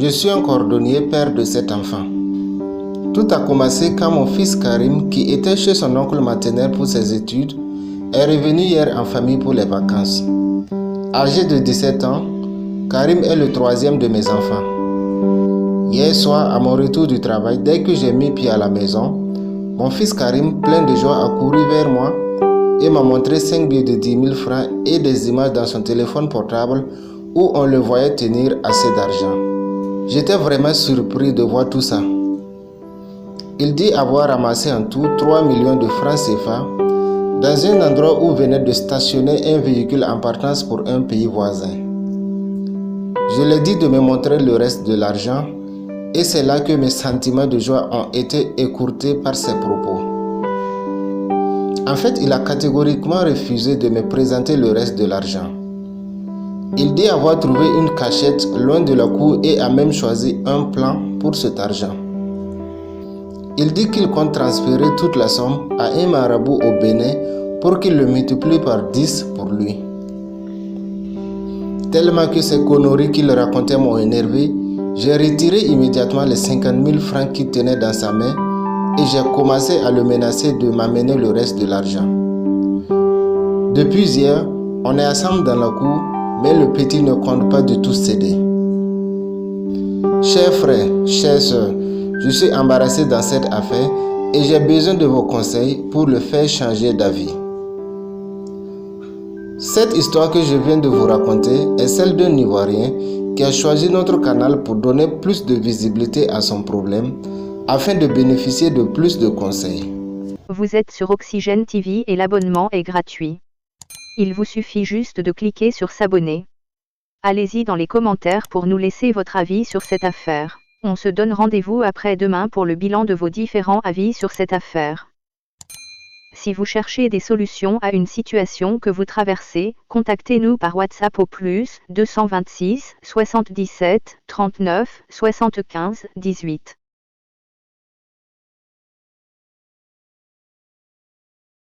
Je suis un cordonnier, père de 7 enfants. Tout a commencé quand mon fils Karim, qui était chez son oncle maternel pour ses études, est revenu hier en famille pour les vacances. Âgé de 17 ans, Karim est le troisième de mes enfants. Hier soir, à mon retour du travail, dès que j'ai mis pied à la maison, mon fils Karim, plein de joie, a couru vers moi et m'a montré 5 billets de 10 000 francs et des images dans son téléphone portable où on le voyait tenir assez d'argent. J'étais vraiment surpris de voir tout ça. Il dit avoir ramassé en tout 3 millions de francs CFA dans un endroit où venait de stationner un véhicule en partance pour un pays voisin. Je lui ai dit de me montrer le reste de l'argent et c'est là que mes sentiments de joie ont été écourtés par ses propos. En fait, il a catégoriquement refusé de me présenter le reste de l'argent. Il dit avoir trouvé une cachette loin de la cour et a même choisi un plan pour cet argent. Il dit qu'il compte transférer toute la somme à un marabout au Bénin pour qu'il le multiplie par 10 pour lui. Tellement que ces conneries qu'il racontait m'ont énervé, j'ai retiré immédiatement les 50 000 francs qu'il tenait dans sa main et j'ai commencé à le menacer de m'amener le reste de l'argent. Depuis hier, on est ensemble dans la cour, mais le petit ne compte pas du tout céder. Chers frères, chères sœurs, je suis embarrassé dans cette affaire et j'ai besoin de vos conseils pour le faire changer d'avis. Cette histoire que je viens de vous raconter est celle d'un Ivoirien qui a choisi notre canal pour donner plus de visibilité à son problème afin de bénéficier de plus de conseils. Vous êtes sur Oxygène TV et l'abonnement est gratuit. Il vous suffit juste de cliquer sur s'abonner. Allez-y dans les commentaires pour nous laisser votre avis sur cette affaire. On se donne rendez-vous après-demain pour le bilan de vos différents avis sur cette affaire. Si vous cherchez des solutions à une situation que vous traversez, contactez-nous par WhatsApp au +226 77 39 75 18.